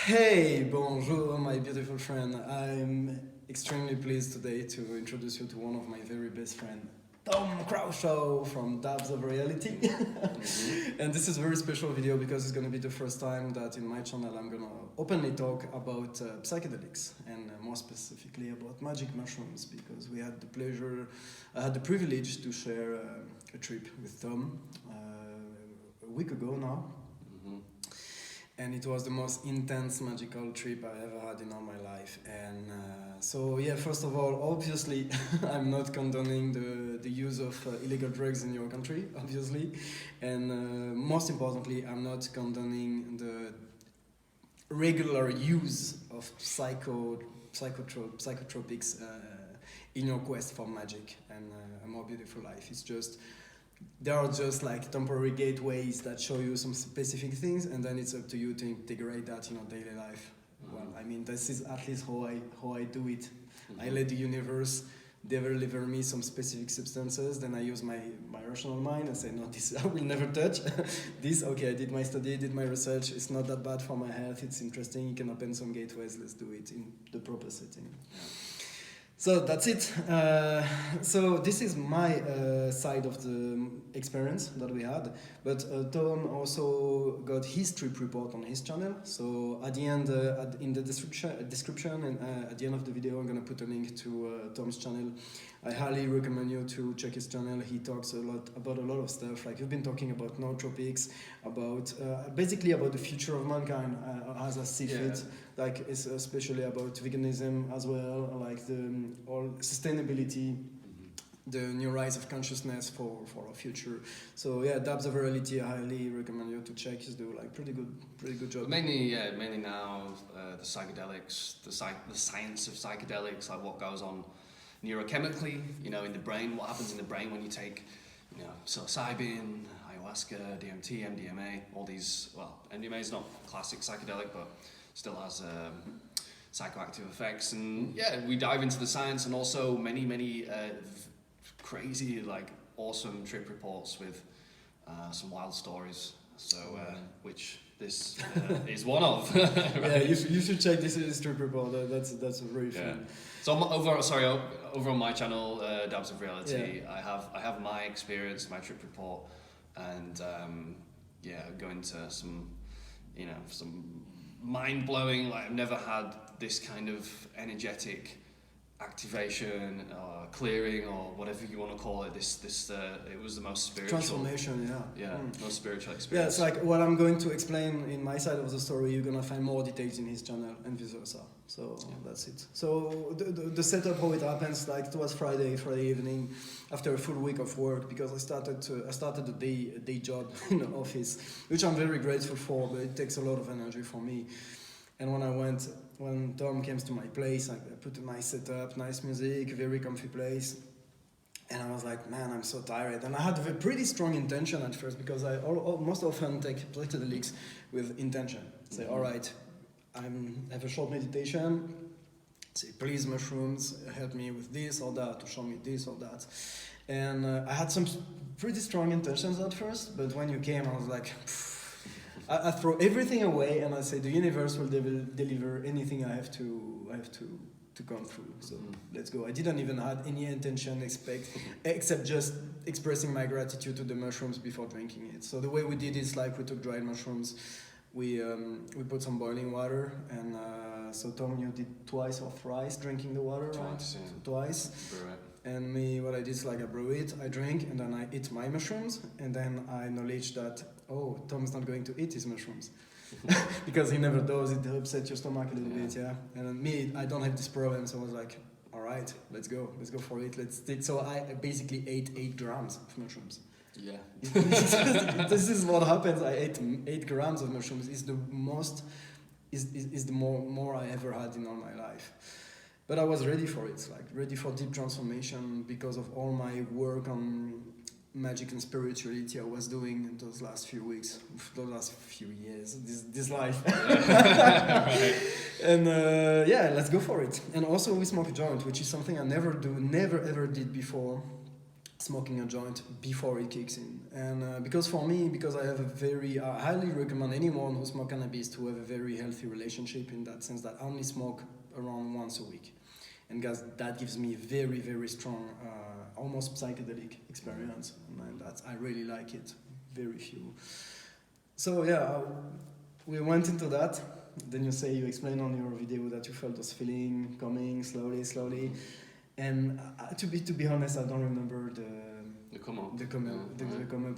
Hey, bonjour, my beautiful friend. I'm extremely pleased today to introduce you to one of my very best friends, Tom Kraushaw from Dabs of Reality. And this is a very special video because it's going to be the first time that in my channel I'm going to openly talk about psychedelics and more specifically about magic mushrooms because I had the privilege to share a trip with Tom a week ago now. And it was the most intense magical trip I ever had in all my life. And so yeah, first of all, obviously I'm not condoning the use of illegal drugs in your country, obviously. And most importantly, I'm not condoning the regular use of psychotropics in your quest for magic and a more beautiful life. There are just like temporary gateways that show you some specific things, and then it's up to you to integrate that in your daily life. Well, I mean, this is at least how I do it. I let the universe deliver me some specific substances, then I use my rational mind and say, no, this I will never touch. This, okay, I did my study, did my research, it's not that bad for my health, it's interesting, you can open some gateways, let's do it in the proper setting. Yeah. So that's it. So this is my side of the experience that we had, but Tom also got his trip report on his channel. So at the end, in the description and at the end of the video, I'm gonna put a link to Tom's channel. I highly recommend you to check his channel. He talks about a lot of stuff. Like we've been talking about nootropics, about basically about the future of mankind as I see fit. Like it's especially about veganism as well, like the all sustainability, the new rise of consciousness for our future. So yeah, Dabs of Reality, I highly recommend you to check. He's doing like pretty good job. Mainly now the psychedelics, the science of psychedelics, like what goes on neurochemically, in the brain, what happens in the brain when you take, psilocybin, ayahuasca, DMT, MDMA, all these. Well, MDMA is not classic psychedelic, but still has psychoactive effects, and we dive into the science and also many crazy, like awesome trip reports with some wild stories. So which this is one of. Right? Yeah, you should check this trip report. That's very fun. So over on my channel, Dabs of Reality, I have my experience, my trip report, and go into some mind-blowing, like I've never had this kind of energetic activation or clearing or whatever you want to call it. It was the most spiritual transformation. Most spiritual experience. Yeah, it's like what I'm going to explain in my side of the story. You're gonna find more details in his channel and vice versa. So that's it. So the setup, how it happens, like it was Friday evening after a full week of work, because I started a day job in the office, which I'm very grateful for, but it takes a lot of energy for me. And when Tom came to my place, I put a nice setup, nice music, very comfy place. And I was like, man, I'm so tired. And I had a pretty strong intention at first, because I most often take psychedelics with intention. Say, all right, I have a short meditation, say, please mushrooms, help me with this or that, to show me this or that. And I had some pretty strong intentions at first, but when you came, I was like, I throw everything away and I say the universe will deliver anything I have to come through. So let's go. I didn't even have any intention except just expressing my gratitude to the mushrooms before drinking it. So the way we did is like we took dried mushrooms, we put some boiling water, and so Tom, you did twice or thrice drinking the water, twice, right? Yeah. So twice. Brew it. And me, what I did is like I brew it, I drink, and then I eat my mushrooms, and then I acknowledge that, oh, Tom's not going to eat his mushrooms. Because he never does, it upsets your stomach a little bit, yeah. And then me, I don't have this problem, so I was like, all right, let's go for it, let's take. So I basically ate 8 grams of mushrooms. Yeah. This is what happens. I ate 8 grams of mushrooms. Is the more I ever had in all my life. But I was ready for it, like ready for deep transformation because of all my work on magic and spirituality I was doing in those last few weeks, those last few years, this life. Right. And let's go for it. And also we smoke a joint, which is something I never ever did before. smoking a joint before it kicks in. And because for me, because I have a very, I highly recommend anyone who smokes cannabis to have a very healthy relationship in that sense that I only smoke around once a week. And guys, that gives me very, very strong, almost psychedelic experience. And I really like it. Very few. So yeah, we went into that. Then you explain on your video that you felt those feeling coming slowly. And to be honest, I don't remember the come up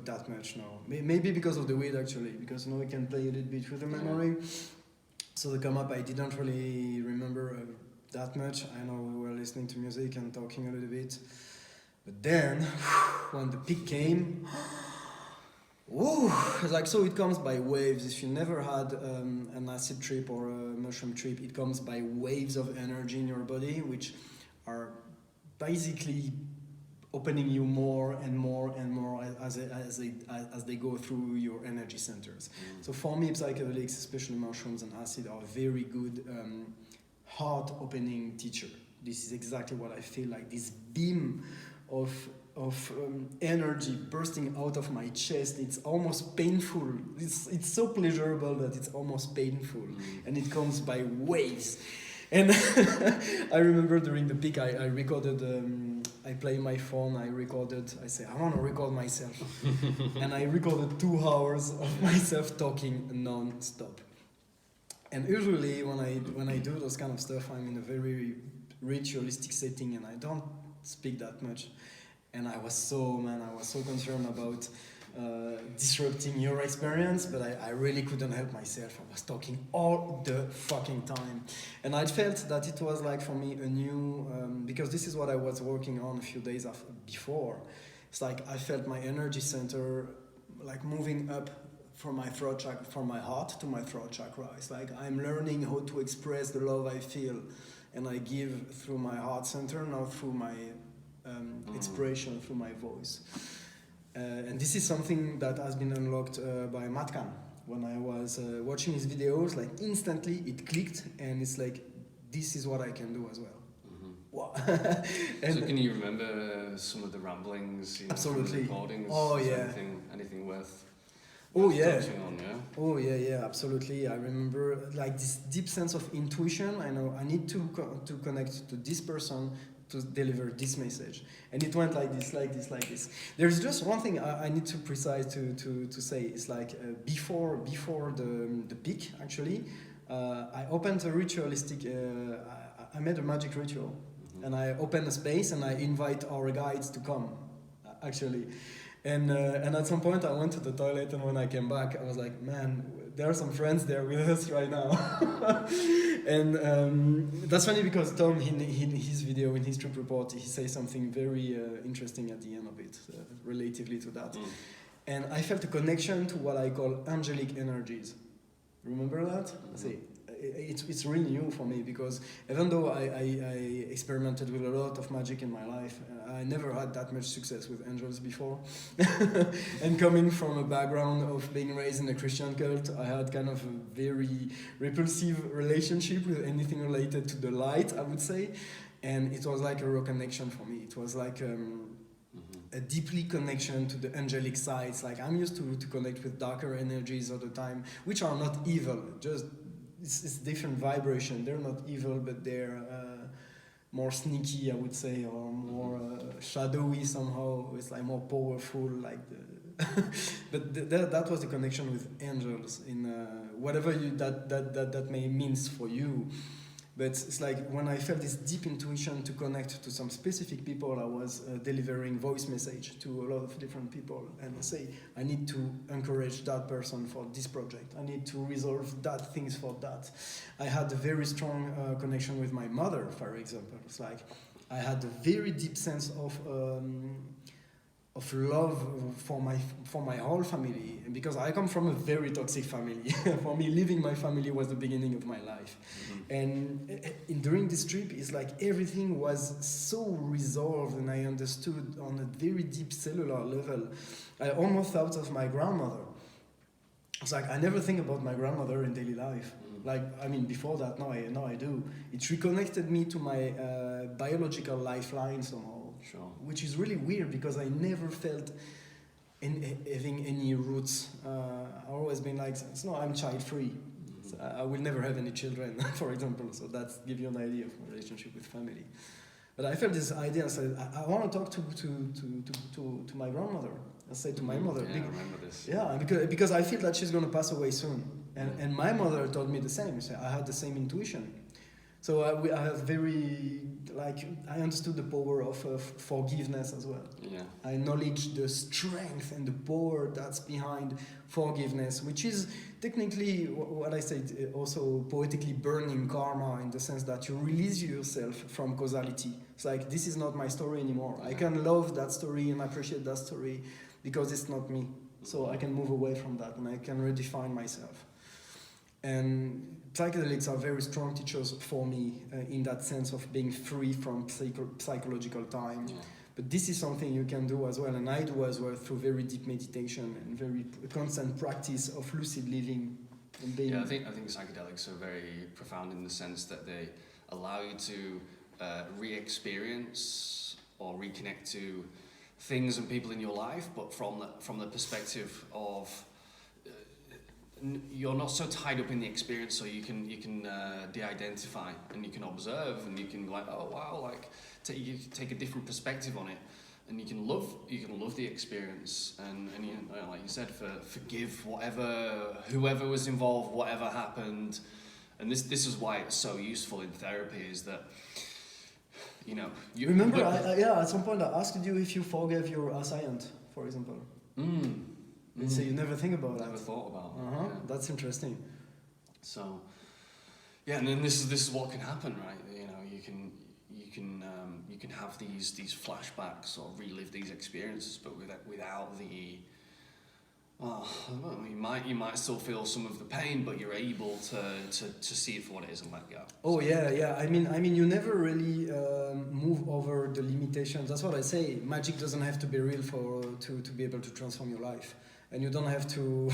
that much now. Maybe because of the weed actually, because we can play a little bit with the memory. So the come up I didn't really remember that much. I know we were listening to music and talking a little bit, but then when the peak came, woo! It's like, so it comes by waves. If you never had an acid trip or a mushroom trip, it comes by waves of energy in your body, which are basically opening you more and more as they go through your energy centers. So for me, psychedelics, especially mushrooms and acid, are a very good heart-opening teacher. This is exactly what I feel like. This beam of energy bursting out of my chest. It's almost painful. It's so pleasurable that it's almost painful, and it comes by waves. And I remember during the peak, I recorded, I play my phone, I say, I want to record myself. And I recorded 2 hours of myself talking non-stop. And usually when I do those kind of stuff, I'm in a very ritualistic setting and I don't speak that much. And I was so concerned about disrupting your experience, but I really couldn't help myself. I was talking all the fucking time. And I felt that it was like for me a new, because this is what I was working on a few days before. It's like I felt my energy center like moving up from my throat chakra, from my heart to my throat chakra. It's like I'm learning how to express the love I feel and I give through my heart center, now through my expression, through my voice. And this is something that has been unlocked by Matkan. When I was watching his videos, like instantly it clicked, and it's like, this is what I can do as well. Wow. So can you remember some of the ramblings? Absolutely. From the recordings? Oh yeah. Anything worth? Oh yeah. On, yeah. Oh yeah, absolutely. I remember like this deep sense of intuition. I know I need to connect to this person to deliver this message, and it went like this. There's just one thing I need to precise to say. It's like before the peak actually, I opened a ritualistic. I made a magic ritual, and I opened a space and I invite our guides to come, actually. And at some point I went to the toilet, and when I came back I was like, man, there are some friends there with us right now. And that's funny because Tom, in his video, in his trip report, he says something very interesting at the end of it, relatively to that. And I felt a connection to what I call angelic energies. Remember that? See, it's really new for me, because even though I experimented with a lot of magic in my life, I never had that much success with angels before. And coming from a background of being raised in a Christian cult, I had kind of a very repulsive relationship with anything related to the light, I would say. And it was like a raw connection for me. It was like a deeply connection to the angelic sides. Like I'm used to connect with darker energies all the time, which are not evil, just it's different vibration. They're not evil, but they're more sneaky, I would say, or more shadowy somehow. It's like more powerful, like but that was the connection with angels in whatever that may means for you. But it's like when I felt this deep intuition to connect to some specific people, I was delivering voice message to a lot of different people, and I say, I need to encourage that person for this project. I need to resolve that things for that. I had a very strong connection with my mother, for example. It's like I had a very deep sense of love for my whole family, and because I come from a very toxic family. For me, leaving my family was the beginning of my life. And during this trip, it's like everything was so resolved, and I understood on a very deep cellular level. I almost thought of my grandmother. It's like I never think about my grandmother in daily life. Like, I mean, before that, now I do. It reconnected me to my biological lifeline somehow. Sure. which is really weird because I never felt having any roots. I've always been like, no, I'm child free. So I will never have any children, for example. So that's give you an idea of my relationship with family. But I felt this idea and said, I want to talk to my grandmother. I said to my mother. Yeah, I remember this. Yeah, because I feel that she's going to pass away soon. And my mother told me the same. So I had the same intuition. So I have I understood the power of forgiveness as well. Yeah. I acknowledge the strength and the power that's behind forgiveness, which is technically what I said, also poetically burning karma, in the sense that you release yourself from causality. It's like, this is not my story anymore. I can love that story and appreciate that story because it's not me. So I can move away from that and I can redefine myself. And psychedelics are very strong teachers for me in that sense of being free from psychological time. Yeah. But this is something you can do as well, and I do as well, through very deep meditation and very constant practice of lucid living. And being I think psychedelics are very profound in the sense that they allow you to re-experience or reconnect to things and people in your life, but from the perspective of you're not so tied up in the experience, so you can de-identify and you can observe and you can go like, oh wow, like you take a different perspective on it, and you can love the experience and you know, like you said, forgive whoever was involved, whatever happened. And this is why it's so useful in therapy, is that you remember at some point I asked you if you forgave your assailant, for example. So you never think about that. Never thought about. Yeah. That's interesting. So, yeah, and then this is what can happen, right? You know, you can have these flashbacks or relive these experiences, but without the. Well, you might still feel some of the pain, but you're able to see it for what it is and let go. Oh yeah. I mean, you never really move over the limitations. That's what I say. Magic doesn't have to be real to be able to transform your life. And you don't have to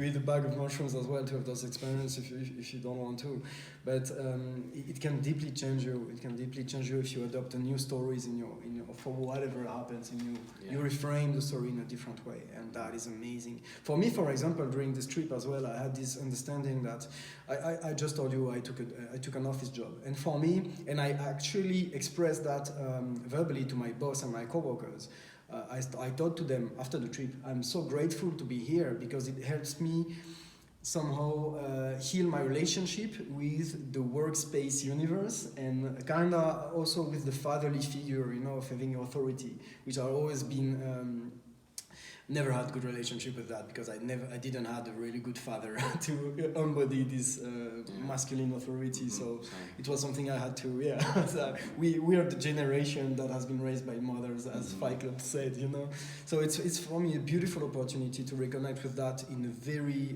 eat a bag of mushrooms as well to have those experiences if you don't want to. But it can deeply change you. It can deeply change you if you adopt a new stories in your for whatever happens in you. Yeah. You reframe the story in a different way, and that is amazing. For me, for example, during this trip as well, I had this understanding that I just told you I took an office job, and for me, and I actually expressed that verbally to my boss and my coworkers. I thought to them after the trip, I'm so grateful to be here because it helps me somehow heal my relationship with the workspace universe, and kind of also with the fatherly figure, of having authority, which I've always been never had good relationship with that, because I didn't have a really good father to embody this masculine authority. So it was something I had to, so we are the generation that has been raised by mothers, as Fight Club said, So it's for me a beautiful opportunity to reconnect with that in a very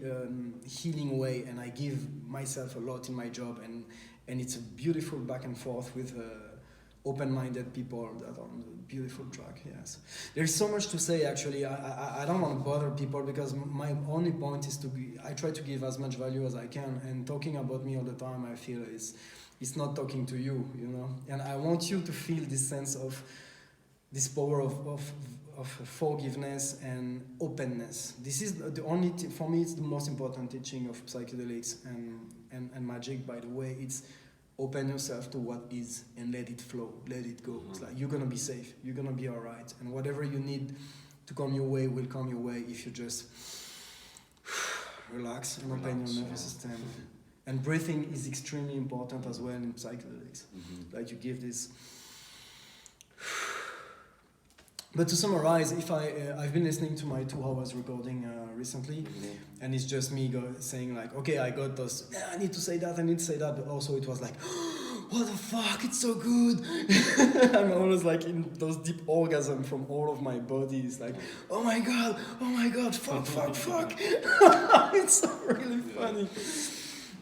healing way, and I give myself a lot in my job, and it's a beautiful back and forth with open-minded people that are on the beautiful track. Yes, there's so much to say. Actually, I don't want to bother people, because my only point is I try to give as much value as I can, and talking about me all the time, I feel it's not talking to you, And I want you to feel this sense of this power of forgiveness and openness. This is the only for me. It's the most important teaching of psychedelics and magic. By the way, it's open yourself to what is and let it flow, let it go. It's like you're gonna be safe, you're gonna be all right, and whatever you need to come your way will come your way if you just relax and open your nervous system. And breathing is extremely important as well in psychedelics. Like you give this. But to summarize, if I've been listening to my 2 hours recording recently, and it's just me saying like, okay, I got those, I need to say that, but also it was like, what the fuck, it's so good. I'm always like in those deep orgasm from all of my body. It's like, oh my god, fuck. It's so really funny.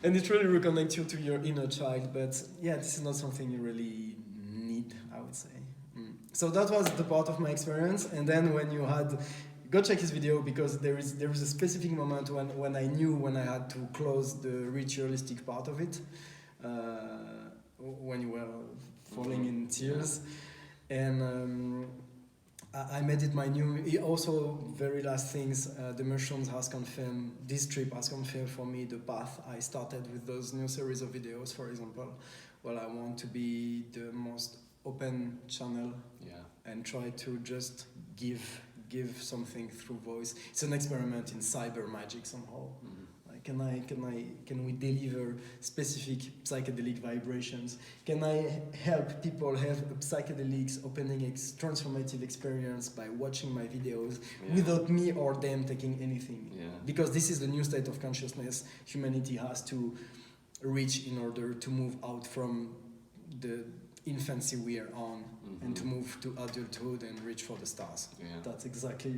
And it really reconnects you to your inner child, but yeah, this is not something you really need, I would say. So that was the part of my experience, and then when go check his video, because there is a specific moment when I knew when I had to close the ritualistic part of it, when you were falling in tears, And I made it my new. Also, very last things. The mushrooms has confirmed. This trip has confirmed for me the path I started with those new series of videos. For example, well, I want to be the most open channel and try to just give something through voice. It's an experiment in cyber magic somehow. Like, can we deliver specific psychedelic vibrations? Can I help people have a psychedelics opening transformative experience by watching my videos without me or them taking anything? Because this is the new state of consciousness humanity has to reach in order to move out from the infancy we are on and to move to adulthood and reach for the stars. That's exactly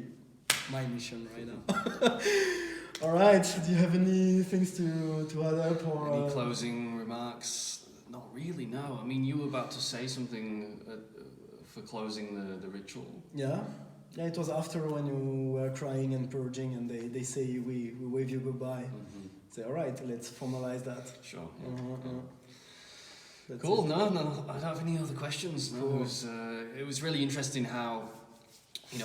my mission right now. All right, do you have any things to add up? Or any closing remarks? Not really, no. I mean, you were about to say something for closing the ritual. Yeah, it was after when you were crying and purging and they say we wave you goodbye. Say, all right, let's formalize that. Sure. Cool. No, I don't have any other questions. No, cool. It was really interesting how,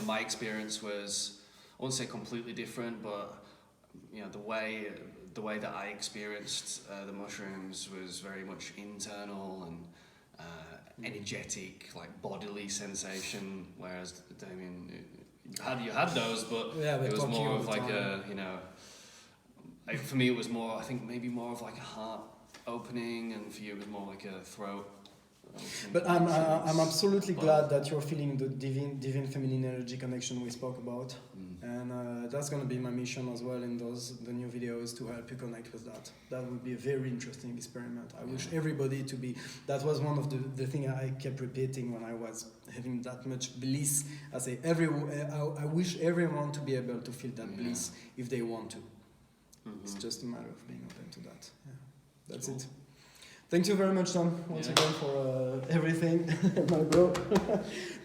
my experience was, I won't say completely different, but the way that I experienced the mushrooms was very much internal and energetic, like bodily sensation. Whereas Damien, you had those, but it was more of like for me it was more, I think maybe more of like a heart opening, and for you it was more like a throat. But I'm absolutely glad that you're feeling the divine feminine energy connection we spoke about, and that's gonna be my mission as well in the new videos, to help you connect with that. That would be a very interesting experiment. I wish everybody to be. That was one of the thing I kept repeating when I was having that much bliss. I say I wish everyone to be able to feel that bliss if they want to. It's just a matter of being open to that. That's cool. It. Thank you very much, Tom, once again for everything, my bro.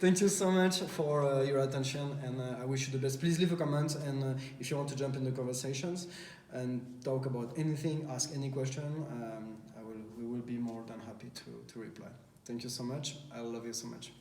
Thank you so much for your attention, and I wish you the best. Please leave a comment, and if you want to jump in the conversations and talk about anything, ask any question, we will be more than happy to reply. Thank you so much. I love you so much.